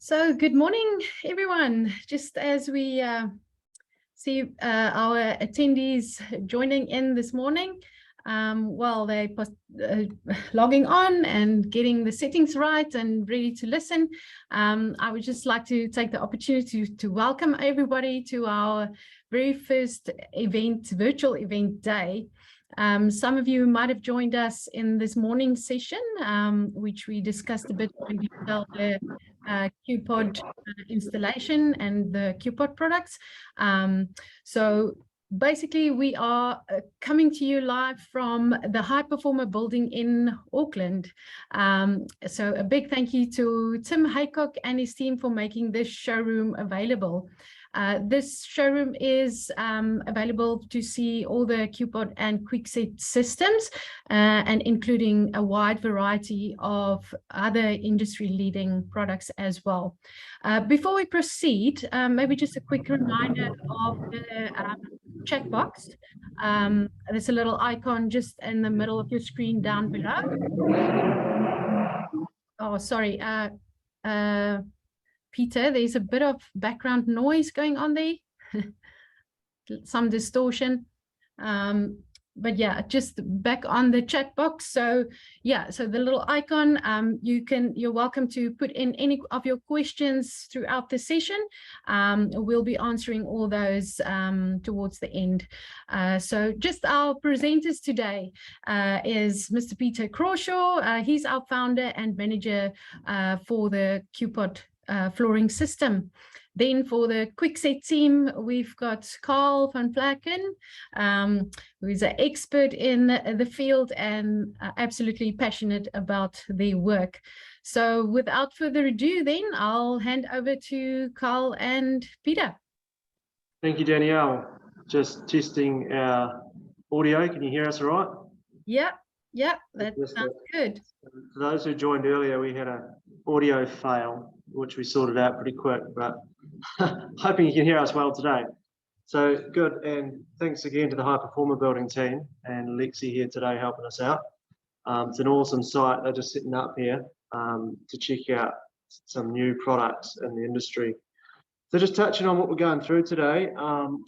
So good morning, everyone. Just as we see our attendees joining in this morning, while they logging on and getting the settings right and ready to listen, I would just like to take the opportunity to welcome everybody to our very first event, virtual event day. Some of you might have joined us in this morning's session, which we discussed a bit in detail, the QPOD installation and the QPOD products. So basically, we are coming to you live from the High Performer building in Auckland. So a big thank you to Tim Haycock and his team for making this showroom available. This showroom is available to see all the QPOD and QuickSet systems, and including a wide variety of other industry-leading products as well. Before we proceed, maybe just a quick reminder of the chat box. There's a little icon just in the middle of your screen down below. Oh, sorry. Peter, there's a bit of background noise going on there, some distortion. But yeah, just back on the chat box. So yeah, so the little icon, you're welcome to put in any of your questions throughout the session. We'll be answering all those towards the end. So just our presenters today is Mr. Peter Crawshaw. He's our founder and manager for the QPOD flooring system. Then for the QuickSet team, we've got Carl van Vlakken, who's an expert in the field and absolutely passionate about their work. So without further ado, then I'll hand over to Carl and Peter. Thank you, Danielle. Just testing our audio. Can you hear us all right? Yeah, that sounds good. For those who joined earlier, we had an audio fail, which we sorted out pretty quick, but hoping you can hear us well today. So good, and thanks again to the High Performer Building team and Lexi here today helping us out. It's an awesome site. They're just sitting up here to check out some new products in the industry. So just touching on what we're going through today.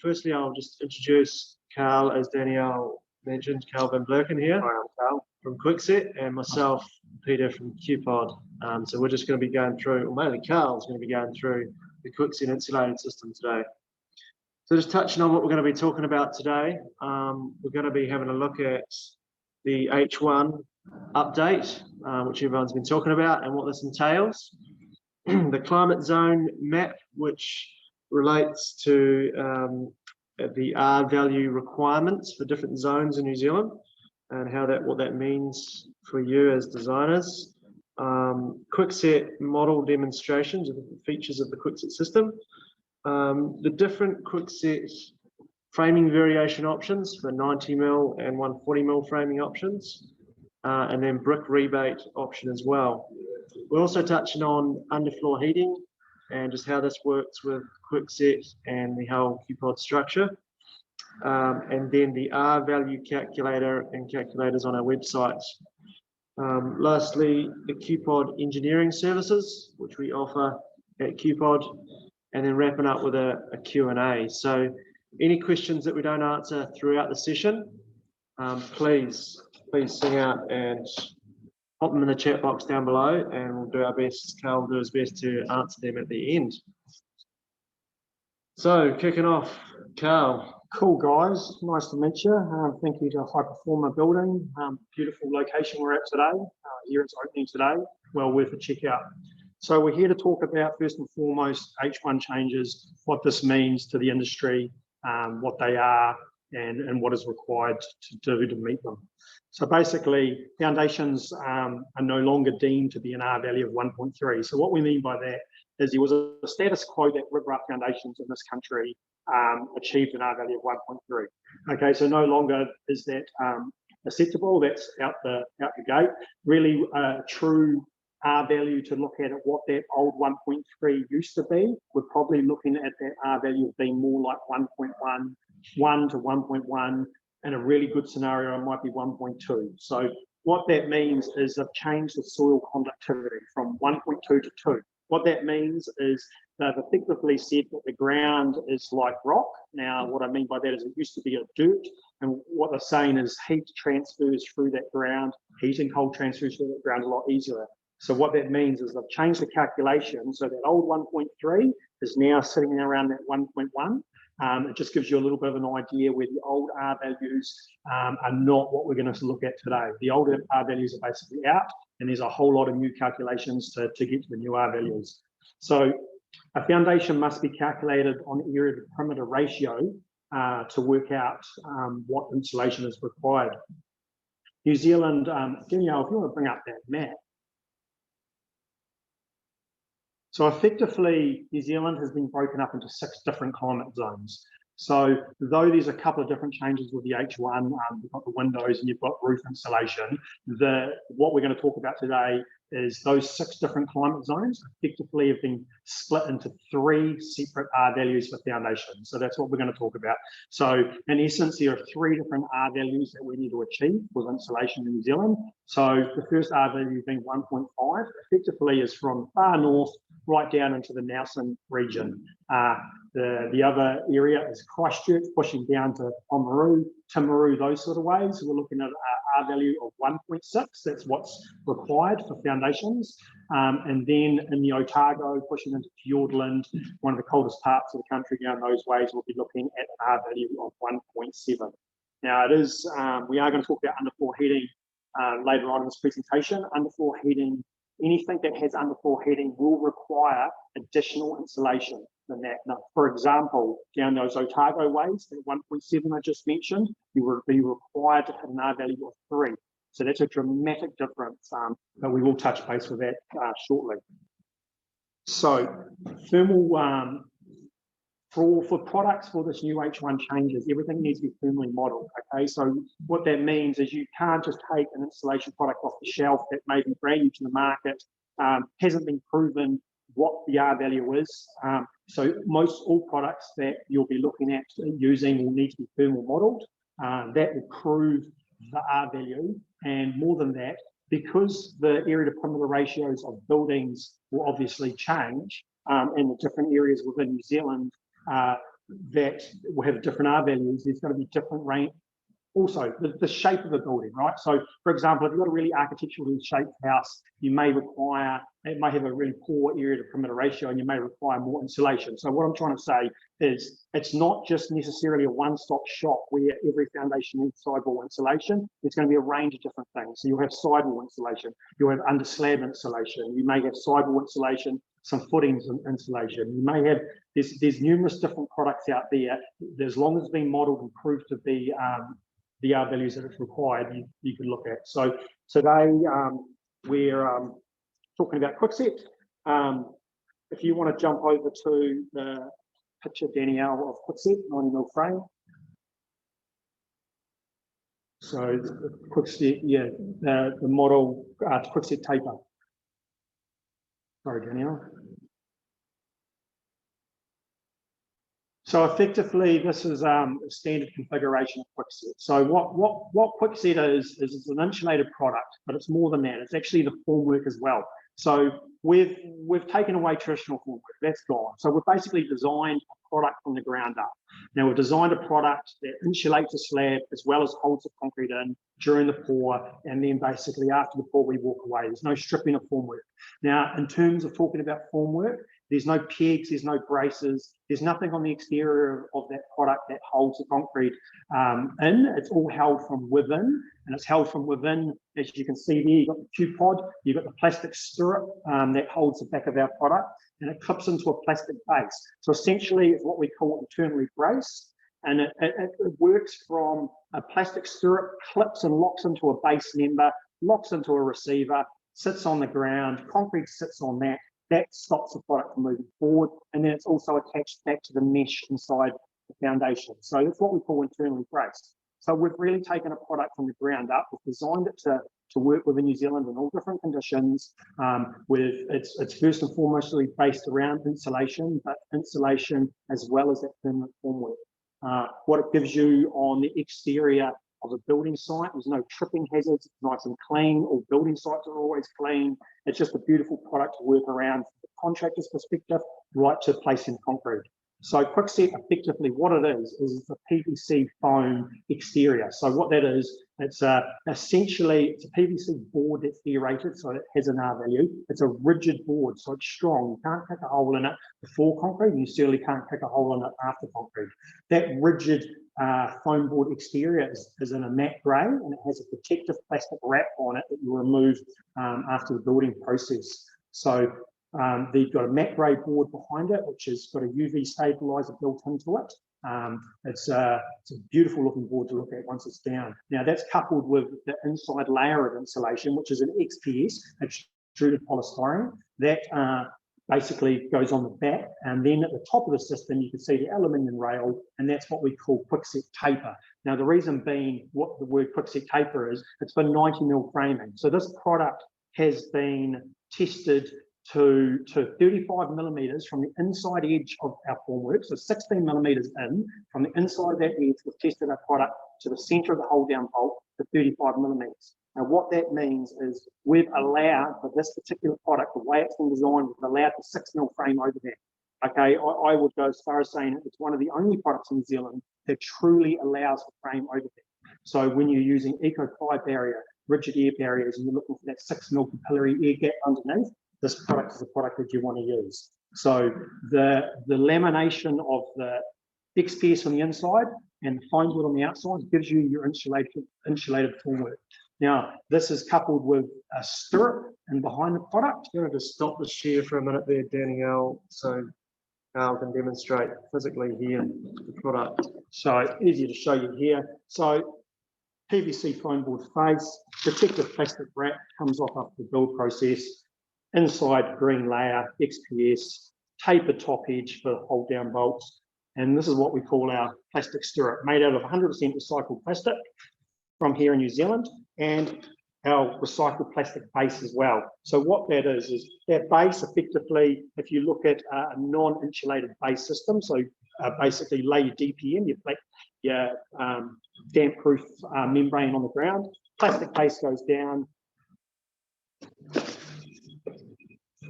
Firstly, I'll just introduce Carl, as Danielle mentioned, Carl van Vlakken here. Hi, I'm Carl from QuickSet, and myself, Peter from QPOD. So we're just going to be going through, or mainly Carl's going to be going through the QuickSet Insulated system today. So just touching on what we're going to be talking about today, we're going to be having a look at the H1 update, which everyone's been talking about, and what this entails. The climate zone map, which relates to the RValue requirements for different zones in New Zealand, and what that means for you as designers. QuickSet model demonstrations of the features of the QuickSet system. The different QuickSet framing variation options for 90mm and 140mm framing options, and then brick rebate option as well. We're also touching on underfloor heating and just how this works with QuickSet and the whole QPOD structure. And then the RValue Calculator and calculators on our websites. Lastly, the QPOD engineering services, which we offer at QPOD, and then wrapping up with a Q&A. So any questions that we don't answer throughout the session, please sing out and pop them in the chat box down below, and we'll do our best. Carl will do his best to answer them at the end. So kicking off, Carl. Cool, guys. Nice to meet you. Thank you to High Performer Building. Beautiful location we're at today. Here it's opening today. Well worth a check out. So we're here to talk about, first and foremost, H1 changes, what this means to the industry, what they are, and what is required to do to meet them. So basically, foundations are no longer deemed to be an RValue of 1.3. So what we mean by that is there was a status quo that riprap foundations in this country achieved an RValue of 1.3. Okay, so no longer is that acceptable. That's out the gate. Really, true RValue to look at what that old 1.3 used to be. We're probably looking at that RValue of being more like 1.1, 1 to 1.1, and a really good scenario might be 1.2. So what that means is they've changed the soil conductivity from 1.2 to 2. What that means is they've effectively said that the ground is like rock. Now, what I mean by that is it used to be a dirt, and what they're saying is heat transfers through that ground, heat and cold transfers through that ground a lot easier. So what that means is they've changed the calculation. So that old 1.3 is now sitting around that 1.1. It just gives you a little bit of an idea where the old R values are not what we're going to look at today. The older R values are basically out, and there's a whole lot of new calculations to get to the new R values. So a foundation must be calculated on the area to perimeter ratio to work out what insulation is required. New Zealand, Danielle, if you want to bring up that map. So effectively, New Zealand has been broken up into 6 different climate zones. So though there's a couple of different changes with the H1, you've got the windows and you've got roof insulation, what we're going to talk about today is those 6 different climate zones effectively have been split into 3 separate R values for foundations. So that's what we're going to talk about. So in essence, there are 3 different R values that we need to achieve with insulation in New Zealand. So the first R value being 1.5 effectively is from far north right down into the Nelson region. The other area is Christchurch, pushing down to Oamaru, Timaru, those sort of ways. So we're looking at an R value of 1.6. That's what's required for foundations. And then in the Otago, pushing into Fiordland, one of the coldest parts of the country down those ways, we'll be looking at an R value of 1.7. Now it is, we are going to talk about underfloor heating later on in this presentation. Underfloor heating, anything that has underfloor heating will require additional insulation than that. Now, for example, down those Otago ways, that 1.7 I just mentioned, you will be required to have an R value of 3. So that's a dramatic difference, but we will touch base with that shortly. So thermal, for products for this new H1 changes, everything needs to be thermally modelled, okay? So what that means is you can't just take an insulation product off the shelf that may be brand new to the market, hasn't been proven what the R value is. So most all products that you'll be looking at using will need to be thermal modelled. That will prove the R value, and more than that, because the area to perimeter ratios of buildings will obviously change, and the different areas within New Zealand that will have different R values, there's going to be different range. Also, the shape of the building, right? So, for example, if you've got a really architecturally shaped house, you may require, it may have a really poor area to perimeter ratio, and you may require more insulation. So what I'm trying to say is it's not just necessarily a one-stop shop where every foundation needs sidewall insulation. It's going to be a range of different things. So you'll have sidewall insulation, you'll have under slab insulation, you may have sidewall insulation, some footings and insulation. You may have, there's numerous different products out there. As long as it's been modelled and proved to be the R values that it's required, you can look at. So today we're talking about QuickSet. If you want to jump over to the picture, Danielle, of QuickSet, 90mm frame. So QuickSet, yeah, the model QuickSet taper. Sorry, Danielle. So effectively, this is a standard configuration of QuickSet. So what QuickSet is it's an insulated product, but it's more than that. It's actually the formwork as well. So we've taken away traditional formwork. That's gone. So we've basically designed a product from the ground up. Now we've designed a product that insulates a slab as well as holds the concrete in during the pour, and then basically after the pour we walk away. There's no stripping of formwork. Now, in terms of talking about formwork, there's no pegs, there's no braces, there's nothing on the exterior of that product that holds the concrete in. It's all held from within, and it's held from within, as you can see there, you've got the QPOD, you've got the plastic stirrup that holds the back of our product, and it clips into a plastic base. So essentially, it's what we call internally brace, and it works from a plastic stirrup, clips and locks into a base member, locks into a receiver, sits on the ground, concrete sits on that. That stops the product from moving forward, and then it's also attached back to the mesh inside the foundation. So that's what we call internally braced. So we've really taken a product from the ground up. We've designed it to work within New Zealand in all different conditions. It's first and foremost based around insulation, but insulation as well as that permanent formwork. What it gives you on the exterior of a building site. There's no tripping hazards. It's nice and clean. All building sites are always clean. It's just a beautiful product to work around from the contractor's perspective, right to placing concrete. So QuickSet, effectively what it is a PVC foam exterior. So what that is, it's essentially it's a PVC board that's aerated, so it has an RValue. It's a rigid board, so it's strong. You can't pick a hole in it before concrete, and you certainly can't pick a hole in it after concrete. That rigid foam board exterior is in a matte grey, and it has a protective plastic wrap on it that you remove after the building process. So they've got a matte grey board behind it, which has got a UV stabilizer built into it. It's a beautiful looking board to look at once it's down. Now that's coupled with the inside layer of insulation, which is an XPS, extruded polystyrene, that basically goes on the back. And then at the top of the system, you can see the aluminium rail, and that's what we call QuickSet taper. Now the reason being what the word QuickSet taper is, it's for 90mm framing. So this product has been tested to 35mm from the inside edge of our formwork, so 16mm in. From the inside of that edge, we've tested our product to the centre of the hold down bolt to 35mm. Now what that means is we've allowed, for this particular product, the way it's been designed, we've allowed the 6mm frame over there. Okay, I would go as far as saying it's one of the only products in New Zealand that truly allows the frame over there. So when you're using Eco-5 barrier, rigid air barriers, and you're looking for that 6mm capillary air gap underneath, this product is a product that you want to use. So the lamination of the XPS on the inside and the foam board on the outside gives you your insulated formwork. Now, this is coupled with a stirrup and behind the product. I'm going to just stop the share for a minute there, Danielle, so Al can demonstrate physically here the product. So it's easier to show you here. So PVC foam board face, protective plastic wrap comes off after the build process. Inside green layer, XPS, tapered top edge for hold down bolts. And this is what we call our plastic stirrup, made out of 100% recycled plastic from here in New Zealand, and our recycled plastic base as well. So what that is that base effectively, if you look at a non-insulated base system, so basically lay your DPM, your damp-proof membrane on the ground, plastic base goes down,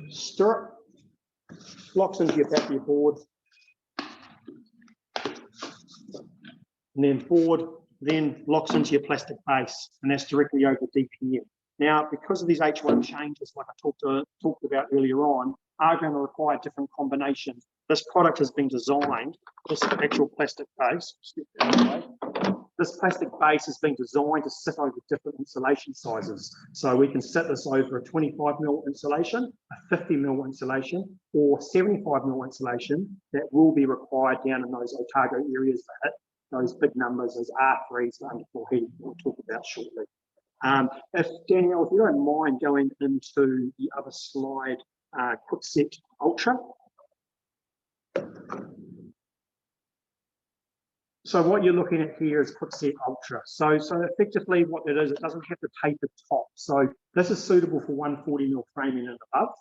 stirrup locks into your back of your board, and then board then locks into your plastic base, and that's directly over DPM. Now, because of these H1 changes, like I talked about earlier on, are going to require different combinations. This product has been designed, this actual plastic base, this plastic base has been designed to sit over different insulation sizes. So we can sit this over a 25mm insulation, a 50mm insulation, or 75mm insulation that will be required down in those Otago areas that hit those big numbers as R3s, the underfloor heating we'll talk about shortly. If Danielle, if you don't mind going into the other slide, QuickSet Ultra. So what you're looking at here is QuickSet Ultra. So effectively what it is, it doesn't have the tapered top. So this is suitable for 140mm framing and above.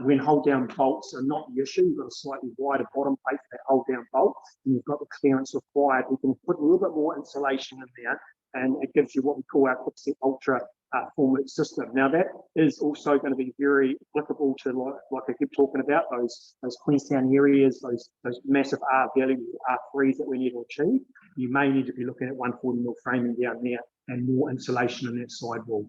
When hold down bolts are not the issue, you've got a slightly wider bottom plate for that hold down bolt, and you've got the clearance required. You can put a little bit more insulation in there, and it gives you what we call our QuickSet Ultra formwork system. Now that is also going to be very applicable to, like I keep talking about, those Queenstown areas, those massive RValue R3s that we need to achieve. You may need to be looking at 140mm framing down there and more insulation in that sidewall.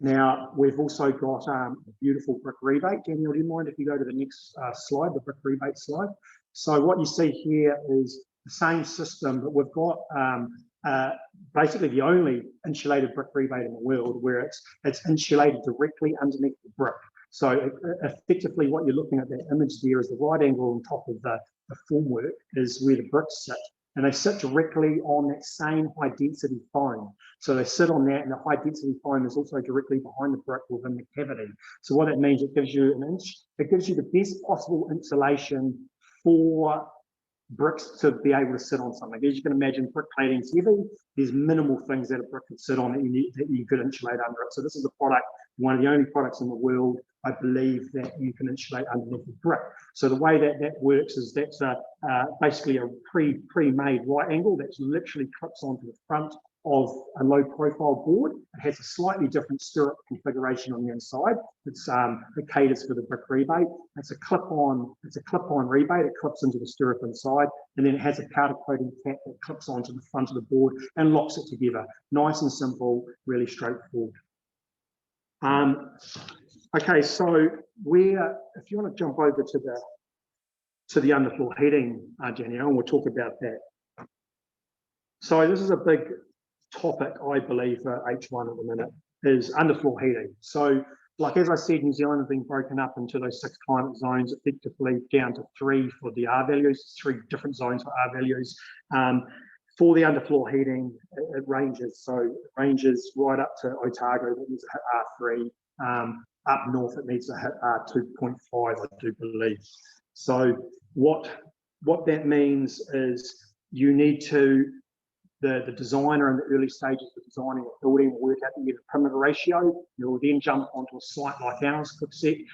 Now we've also got a beautiful brick rebate. Daniel, do you mind if you go to the next slide, the brick rebate slide? So what you see here is the same system, but we've got basically the only insulated brick rebate in the world where it's insulated directly underneath the brick. So effectively what you're looking at, that image there is the right angle on top of the formwork is where the bricks sit. And they sit directly on that same high density foam. So they sit on that, and the high density foam is also directly behind the brick within the cavity. So what that means, it gives you it gives you the best possible insulation for bricks to be able to sit on something. As you can imagine, brick plating is heavy. There's minimal things that a brick could sit on that you could insulate under it. So this is a product, one of the only products in the world I believe that you can insulate underneath the brick. So the way that works is that's basically a pre-made right angle that's literally clips onto the front of a low profile board. It has a slightly different stirrup configuration on the inside. It caters for the brick rebate. It's a clip-on rebate. It clips into the stirrup inside, and then it has a powder coating cap that clips onto the front of the board and locks it together. Nice and simple, really straightforward. Okay, so if you want to jump over to the underfloor heating, Danielle, and we'll talk about that. So this is a big topic, I believe, for H1 at the minute, is underfloor heating. So, like as I said, New Zealand has been broken up into those 6 climate zones, effectively down to 3 for the R values, 3 different zones for R values. For the underfloor heating, it ranges. So it ranges right up to Otago, that needs to hit R3. Up north, it needs to hit R2.5, I do believe. So what that means is you need to, the designer in the early stages of designing a building will work out the unit perimeter ratio. You'll then jump onto a site like ours, QuickSet.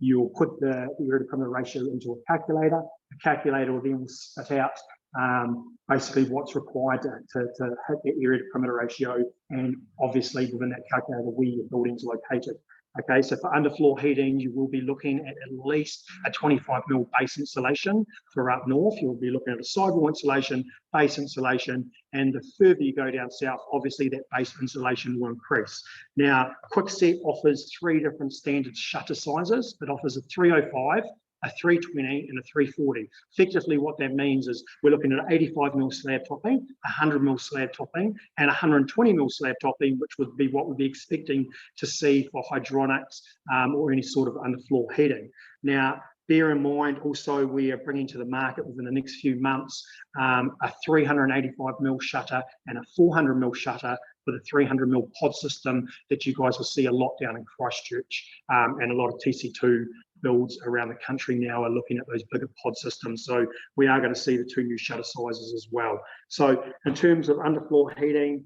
You'll put the unit perimeter ratio into a calculator. The calculator will then spit out basically what's required to hit that area to perimeter ratio, and obviously within that calculator where your building's located. Okay, so for underfloor heating, you will be looking at least a 25mm base insulation. For up north, you'll be looking at a sidewall insulation, base insulation, and the further you go down south, obviously that base insulation will increase. Now, QuickSet offers 3 different standard shutter sizes. It offers a 305, a 320 and a 340. Effectively what that means is we're looking at an 85mm slab topping, 100mm slab topping, and 120mm slab topping, which would be what we'd be expecting to see for hydronics or any sort of underfloor heating. Now, bear in mind also we are bringing to the market within the next few months a 385mm shutter and a 400mm shutter with a 300mm pod system that you guys will see a lot down in Christchurch, and a lot of TC2 builds around the country now are looking at those bigger pod systems. So we are going to see the 2 new shutter sizes as well. So in terms of underfloor heating,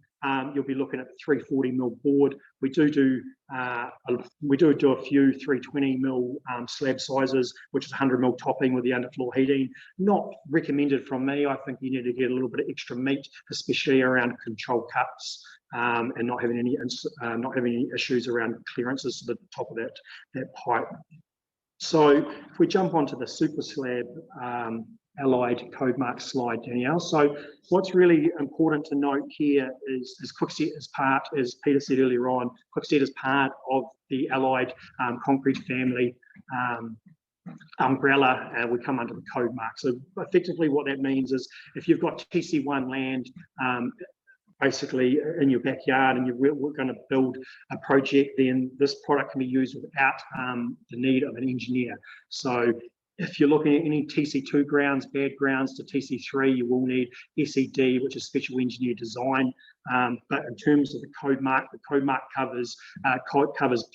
you'll be looking at the 340mm board. We do a few 320mm slab sizes, which is 100mm topping with the underfloor heating. Not recommended from me. I think you need to get a little bit of extra meat, especially around control cuts, and not having any issues around clearances to the top of that pipe. So if we jump onto the super slab allied Codemark slide, Danielle. So what's really important to note here is QuickSet is part, as Peter said earlier on, QuickSet is part of the allied concrete family umbrella, and we come under the Codemark. So effectively what that means is if you've got TC1 land basically in your backyard and we're going to build a project, then this product can be used without the need of an engineer. So if you're looking at any TC2 grounds, bad grounds to TC3, you will need SED, which is special engineer design. But in terms of the Codemark covers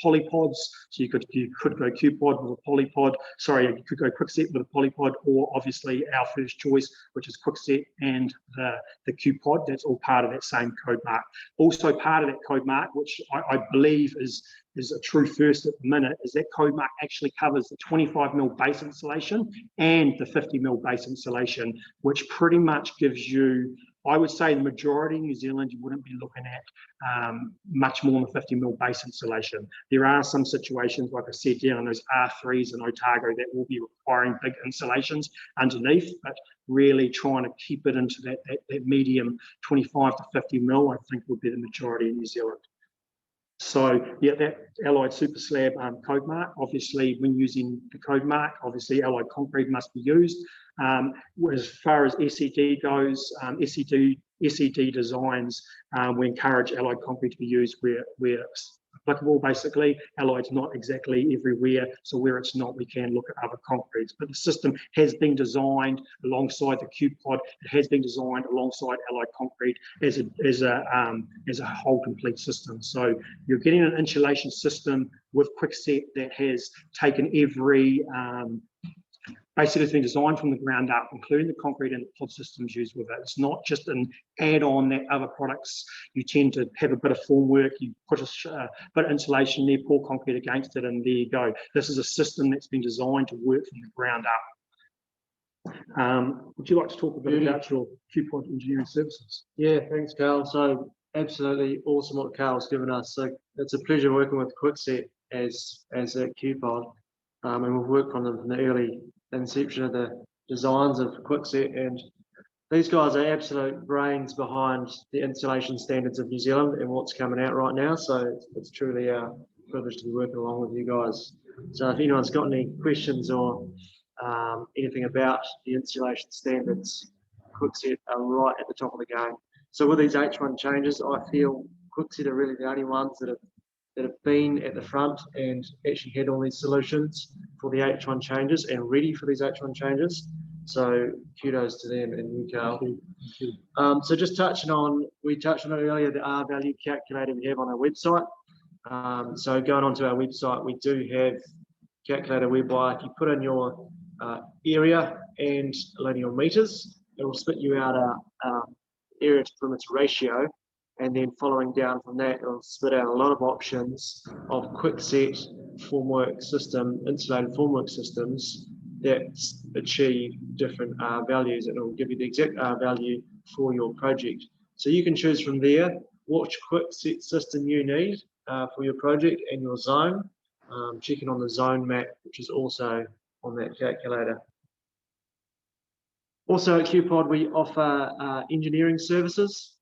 polypods. So you could go QPOD with a polypod. Sorry, you could go QuickSet with a polypod, or obviously our first choice, which is QuickSet and the QPOD. That's all part of that same Codemark. Also part of that Codemark, which I believe is a true first at the minute, is that Codemark actually covers the 25mm base insulation and the 50mm base insulation, which pretty much gives you, I would say the majority in New Zealand, you wouldn't be looking at much more than 50mm base insulation. There are some situations, like I said, down in those R3s and Otago that will be requiring big insulations underneath, but really trying to keep it into that medium 25 to 50mm, I think would be the majority in New Zealand. So yeah, that allied super slab Codemark, obviously when using the Codemark, obviously allied concrete must be used. As far as SED goes, SED designs, we encourage allied concrete to be used where applicable. Basically, allied's not exactly everywhere, so where it's not, we can look at other concretes. But the system has been designed alongside the QPOD. It has been designed alongside allied concrete as a whole complete system. So you're getting an insulation system with QuickSet that has taken every Basically, it's been designed from the ground up, including the concrete and the pod systems used with it. It's not just an add-on that other products, you tend to have a bit of formwork, you put a bit of insulation there, pour concrete against it, and there you go. This is a system that's been designed to work from the ground up. Would you like to talk a bit about your QPOD engineering services? Yeah, thanks, Carl. So absolutely awesome what Carl's given us. So it's a pleasure working with QuickSet as a QPOD, and we've worked on them from the early inception of the designs of QuickSet, and these guys are absolute brains behind the insulation standards of New Zealand and what's coming out right now. So it's truly a privilege to be working along with you guys. So if anyone's got any questions or anything about the insulation standards, QuickSet are right at the top of the game. So with these H1 changes, I feel QuickSet are really the only ones that have been at the front and actually had all these solutions for the H1 changes and ready for these H1 changes. So kudos to them and you, Carl. So just we touched on it earlier, the RValue calculator we have on our website. So going onto our website, we do have a calculator whereby if you put in your area and linear meters, it will spit you out a area to perimeter ratio. And then following down from that, it'll spit out a lot of options of QuickSet formwork system, insulated formwork systems that achieve different values, and it will give you the exact value for your project. So you can choose from there which QuickSet system you need for your project and your zone, checking on the zone map, which is also on that calculator. Also at QPOD, we offer engineering services.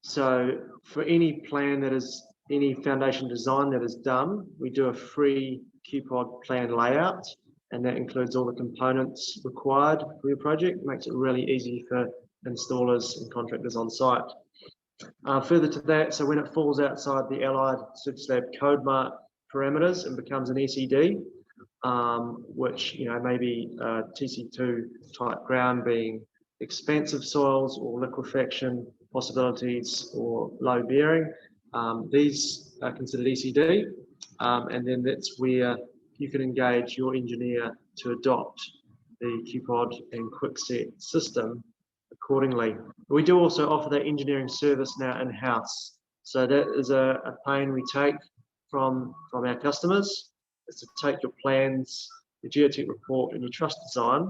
So for any plan that is, any foundation design that is done, we do a free QPOD plan layout, and that includes all the components required for your project. It makes it really easy for installers and contractors on site. Further to that, so when it falls outside the Allied Super Slab Codemark parameters and becomes an SED, which maybe TC2 type ground being expansive soils or liquefaction possibilities or low bearing, these are considered ECD, and then that's where you can engage your engineer to adopt the QPOD and QuickSet system accordingly. We do also offer that engineering service now in-house. So that is a pain we take from our customers, is to take your plans, your geotech report and your truss design,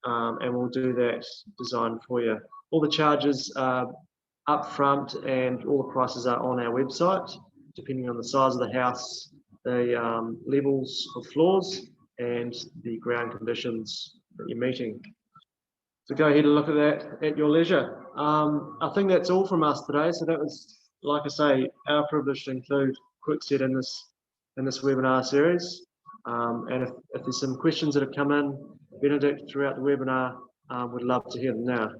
and we'll do that design for you. All the charges are up front and all the prices are on our website, depending on the size of the house, the levels of floors and the ground conditions that you're meeting. So go ahead and look at that at your leisure. I think that's all from us today. So that was, like I say, our privilege to include QuickSet in this webinar series. And if there's some questions that have come in, Benedict, throughout the webinar, would love to hear them now.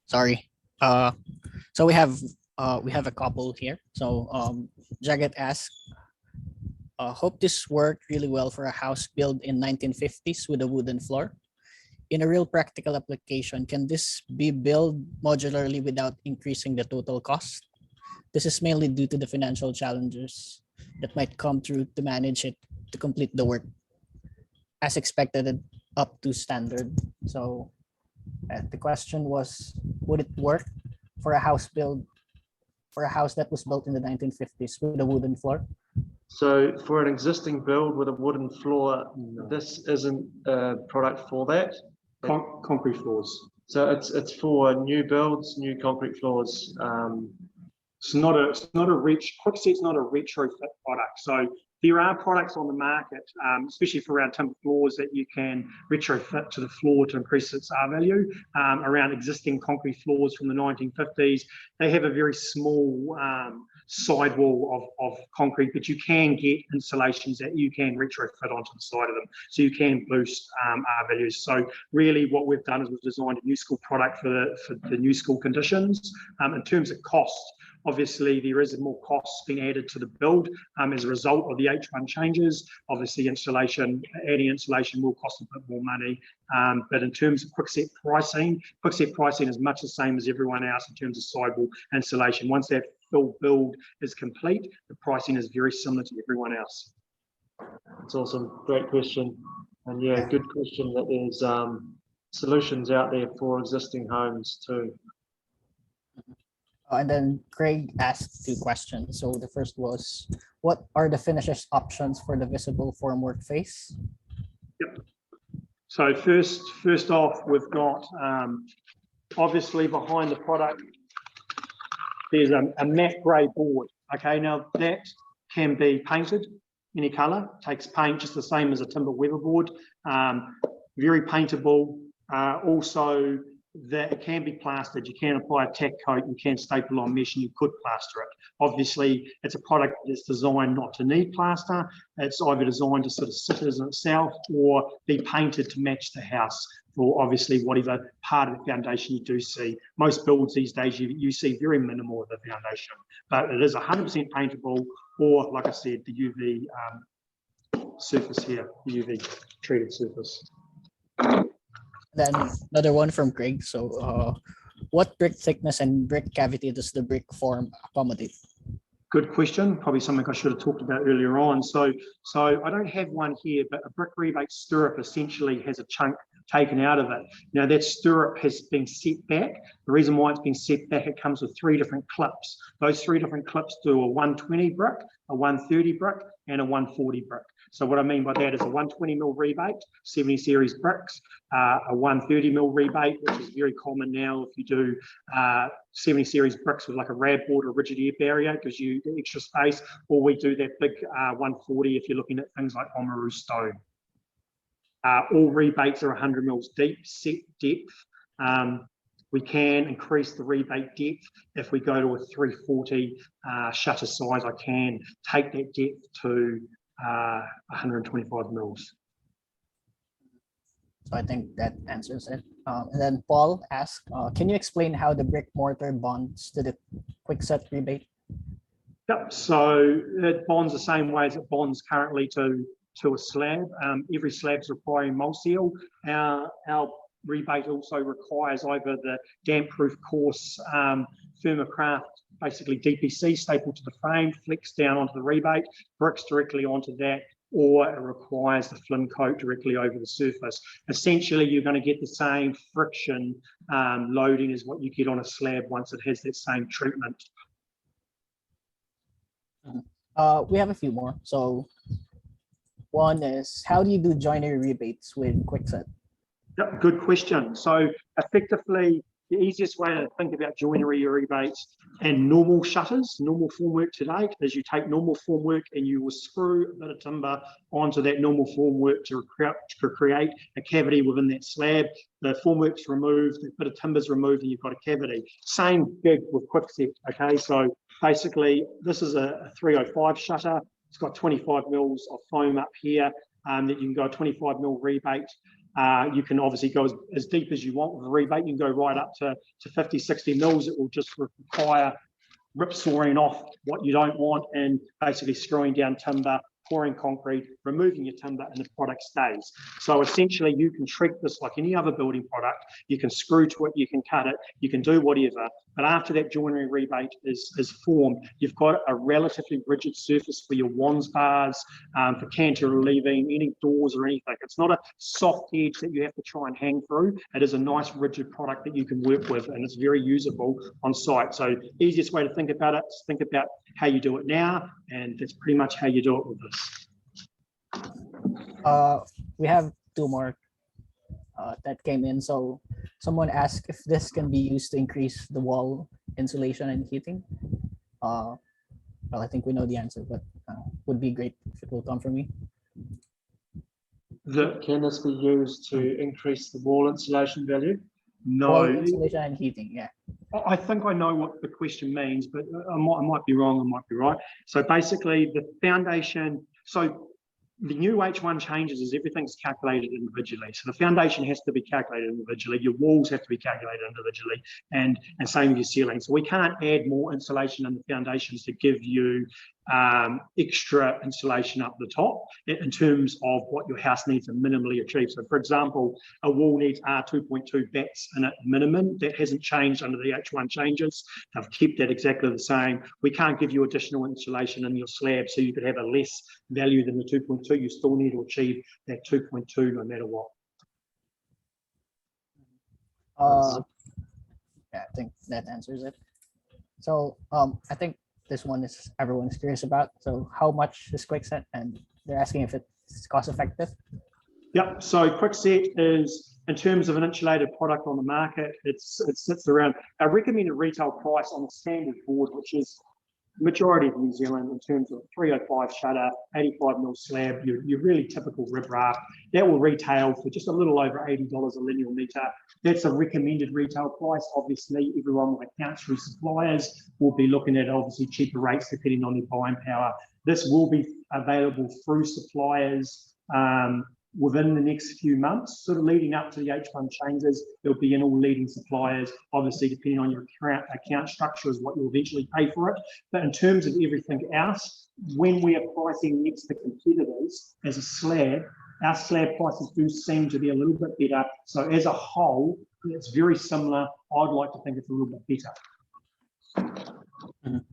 Sorry. So we have a couple here. So Jagat asked, hope this worked really well for a house built in 1950s with a wooden floor. In a real practical application, can this be built modularly without increasing the total cost? This is mainly due to the financial challenges that might come through to manage it to complete the work as expected and up to standard. So the question was, would it work for a house that was built in the 1950s with a wooden floor? So for an existing build with a wooden floor, this isn't a product for that. Concrete floors. So it's for new builds, new concrete floors. It's not a QuickSet's not a retrofit product. So there are products on the market, especially for around timber floors, that you can retrofit to the floor to increase its R value. Around existing concrete floors from the 1950s, they have a very small sidewall of concrete, but you can get installations that you can retrofit onto the side of them, so you can boost R values. So really, what we've done is we've designed a new school product for the new school conditions. In terms of cost, obviously there is more costs being added to the build as a result of the H1 changes. Obviously, adding insulation will cost a bit more money. But in terms of QuickSet pricing is much the same as everyone else in terms of sidewall insulation. Once that full build is complete, the pricing is very similar to everyone else. That's awesome. Great question. And yeah, good question that there's solutions out there for existing homes too. And then Craig asked 2 questions. So the first was, what are the finishes options for the visible formwork face? Yep. So first off, we've got obviously behind the product, there's a matte grey board. Okay, now that can be painted any colour, takes paint just the same as a timber weatherboard, very paintable. Also, that it can be plastered. You can apply a tack coat, you can staple on mesh, and you could plaster it. Obviously, it's a product that's designed not to need plaster. It's either designed to sort of sit as itself or be painted to match the house for obviously whatever part of the foundation you do see. Most builds these days, you see very minimal of the foundation, but it is 100% paintable, or like I said, the UV surface here, the UV treated surface. Then another one from Craig. So what brick thickness and brick cavity does the brick form accommodate? Good question. Probably something I should have talked about earlier on. So I don't have one here, but a brick rebate stirrup essentially has a chunk taken out of it. Now that stirrup has been set back. The reason why it's been set back, it comes with 3 different clips. Those 3 different clips do a 120 brick, a 130 brick, and a 140 brick. So what I mean by that is a 120mm rebate, 70 series bricks, a 130mm rebate, which is very common now if you do 70 series bricks with like a RAB board or rigid air barrier, gives you the extra space, or we do that big 140 if you're looking at things like Oamaru stone. All rebates are 100mm deep, set depth. We can increase the rebate depth. If we go to a 340 shutter size, I can take that depth to 125 mils. So I think that answers it. And then Paul asked, can you explain how the brick mortar bonds to the QuickSet rebate? Yep, so it bonds the same way as it bonds currently to a slab. Every slab's requiring MulSeal. Our rebate also requires either the damp-proof course Thermocraft, basically DPC stapled to the frame, flex down onto the rebate, bricks directly onto that, or it requires the Flynn coat directly over the surface. Essentially, you're going to get the same friction loading as what you get on a slab once it has that same treatment. We have a few more. So one is, how do you do joinery rebates with QuickSet? Yep, good question. So effectively, the easiest way to think about joinery rebates and normal shutters, normal formwork today, is you take normal formwork and you will screw a bit of timber onto that normal formwork to create a cavity within that slab. The formwork's removed, the bit of timber's removed, and you've got a cavity. Same gig with QuickSet, okay? So basically, this is a 305 shutter. It's got 25 mils of foam up here that you can go a 25 mil rebate. You can obviously go as deep as you want with a rebate. You can go right up to 50, 60 mils. It will just require rip sawing off what you don't want and basically screwing down timber, pouring concrete, removing your timber, and the product stays. So essentially, you can treat this like any other building product. You can screw to it, you can cut it, you can do whatever. But after that joinery rebate is formed, you've got a relatively rigid surface for your wands bars, for canter relieving, any doors or anything. It's not a soft edge that you have to try and hang through. It is a nice rigid product that you can work with, and it's very usable on site. So easiest way to think about it is think about how you do it now, and that's pretty much how you do it with this. We have 2 more that came in. So someone asked if this can be used to increase the wall insulation and heating. Well, I think we know the answer, but would be great if it will come from me. Can this be used to increase the wall insulation value? No. Wall insulation and heating, yeah. I think I know what the question means, but I might be wrong, I might be right. So basically the foundation, so the new H1 changes is everything's calculated individually. So the foundation has to be calculated individually, your walls have to be calculated individually, and same with your ceiling. So we can't add more insulation in the foundations to give you extra insulation up the top in terms of what your house needs to minimally achieve. So for example, a wall needs R2.2 bats in it minimum. That hasn't changed under the H1 changes. They've kept that exactly the same. We can't give you additional insulation in your slab, so you could have a less value than the 2.2. You still need to achieve that 2.2 no matter what. Yeah, I think that answers it. So I think this one is everyone's curious about. So how much is QuickSet? And they're asking if it's cost effective. Yep. So QuickSet is, in terms of an insulated product on the market, it sits around a recommended retail price on the standard board, which is majority of New Zealand in terms of 305 shutter, 85mm slab, your really typical rib raft. That will retail for just a little over $80 a linear metre. That's a recommended retail price. Obviously, everyone with accounts through suppliers will be looking at obviously cheaper rates depending on their buying power. This will be available through suppliers within the next few months, sort of leading up to the H1 changes. It'll be in all leading suppliers, obviously depending on your account structure is what you'll eventually pay for it. But in terms of everything else, when we are pricing next to competitors as a slab, our slab prices do seem to be a little bit better. So as a whole, it's very similar. I'd like to think it's a little bit better.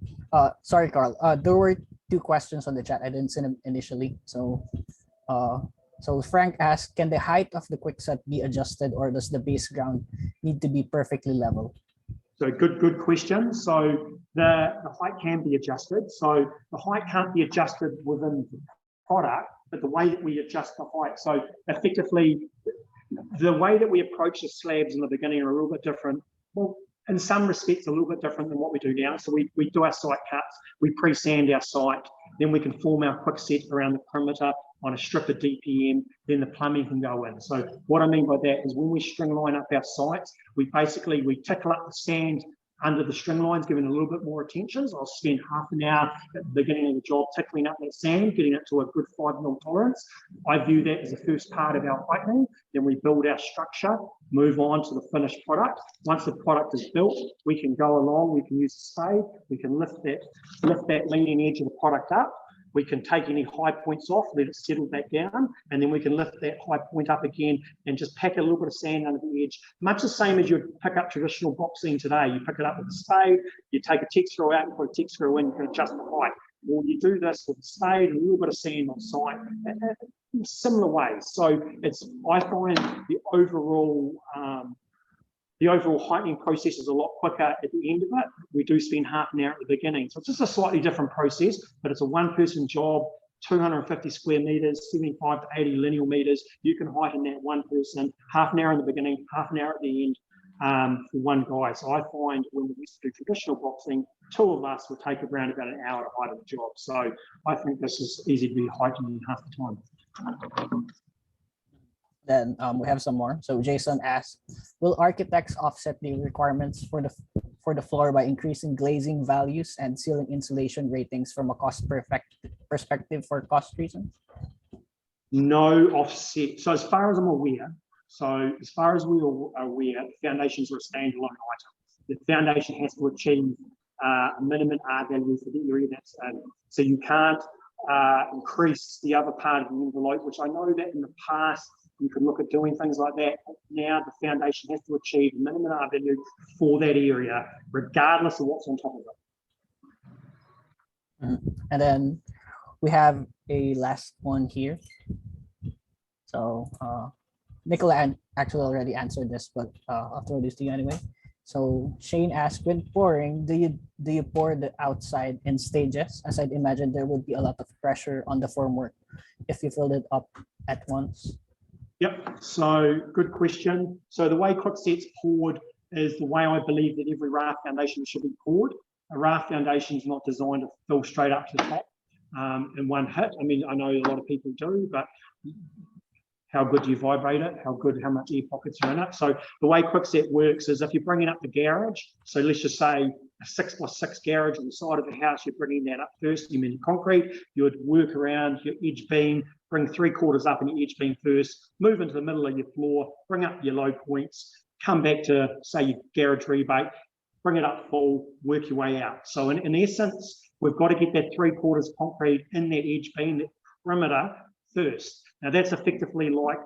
Sorry, Carl. There were two questions on the chat. I didn't see them initially. So Frank asked, can the height of the QuickSet be adjusted, or does the base ground need to be perfectly level? So good question. So the height can be adjusted. So the height can't be adjusted within the product, but the way that we adjust the height. So effectively, the way that we approach the slabs in the beginning are a little bit different. Well, in some respects, a little bit different than what we do now. So we do our site cuts, we pre-sand our site, then we can form our QuickSet around the perimeter on a strip of DPM, then the plumbing can go in. So what I mean by that is when we string line up our sites, we tickle up the sand under the string lines, giving a little bit more attention. So I'll spend half an hour at the beginning of the job tickling up that sand, getting it to a good 5mm tolerance. I view that as the first part of our heightening. Then we build our structure, move on to the finished product. Once the product is built, we can go along, we can use a spade, we can lift that leading edge of the product up. We can take any high points off, let it settle back down, and then we can lift that high point up again and just pack a little bit of sand under the edge. Much the same as you pick up traditional boxing today. You pick it up with a spade, you take a tech screw out and put a tech screw in, you can adjust the height. Well, you do this with a spade and a little bit of sand on site in similar ways. So I find the overall heightening process is a lot quicker at the end of it. We do spend half an hour at the beginning. So it's just a slightly different process, but it's a one-person job, 250 square meters, 75 to 80 linear meters. You can heighten that one person, half an hour in the beginning, half an hour at the end for one guy. So I find when we used to do traditional boxing, two of us would take around about an hour to heighten the job. So I think this is easy to be heightened in half the time. Then we have some more. So Jason asked, will architects offset the requirements for the floor by increasing glazing values and ceiling insulation ratings from a cost perspective for cost reasons? No offset. So as far as I'm aware, the foundations are a standalone item. The foundation has to achieve a minimum R value for the area that's in. So you can't increase the other part of the envelope, which I know that in the past you could look at doing things like that. Now the foundation has to achieve minimum R value for that area, regardless of what's on top of it. And then we have a last one here. So Nicola actually already answered this, but I'll throw this to you anyway. So Shane asked, when pouring, do you pour the outside in stages? As I'd imagine there would be a lot of pressure on the formwork if you filled it up at once. Yep, so good question. So the way QuickSet's poured is the way I believe that every raft foundation should be poured. A raft foundation is not designed to fill straight up to the top in one hit. I mean, I know a lot of people do, but how good do you vibrate it? How much air pockets are in it? So the way QuickSet works is if you're bringing up the garage, so let's just say a 6x6 garage on the side of the house, you're bringing that up first, you mean concrete, you would work around your edge beam, bring 3/4 up in your edge beam first, move into the middle of your floor, bring up your low points, come back to, say, your garage rebate, bring it up full, work your way out. So in essence, we've got to get that 3/4 concrete in that edge beam, that perimeter first. Now that's effectively like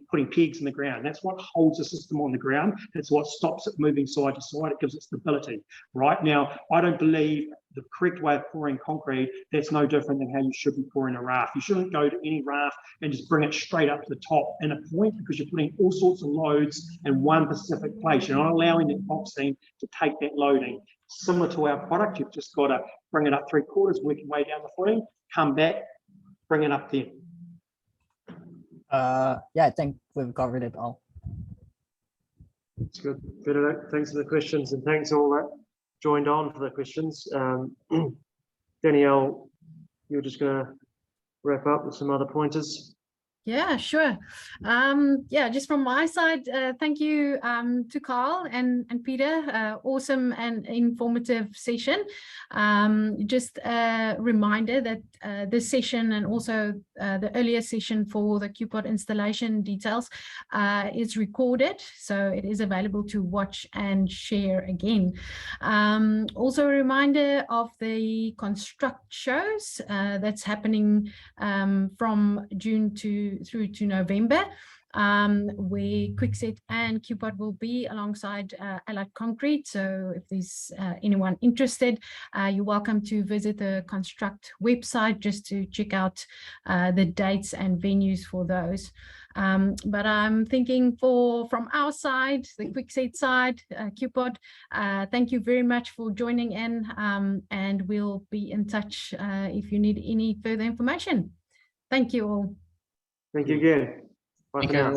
putting pegs in the ground. That's what holds the system on the ground. It's what stops it moving side to side. It gives it stability. Right now, I don't believe the correct way of pouring concrete, that's no different than how you should be pouring a raft. You shouldn't go to any raft and just bring it straight up to the top in a point, because you're putting all sorts of loads in one specific place. You're not allowing that box seam to take that loading. Similar to our product, you've just got to bring it up 3/4, work your way down the footing, come back, bring it up there. Yeah, I think we've covered it all. That's good. Benedict, thanks for the questions, and thanks all that joined on for the questions. Danielle, you're just going to wrap up with some other pointers. Yeah, sure. Yeah, just from my side, thank you to Carl and Peter. Awesome and informative session. Just a reminder that this session and also the earlier session for the QPOD installation details is recorded, so it is available to watch and share again. Also a reminder of the construct shows that's happening from June through to November, where QuickSet and QPOD will be alongside Allied Concrete. So if there's anyone interested, you're welcome to visit the Construct website just to check out the dates and venues for those. But I'm thinking from our side, the QuickSet side, QPOD, thank you very much for joining in, and we'll be in touch if you need any further information. Thank you all. Thank you again. Bye for now.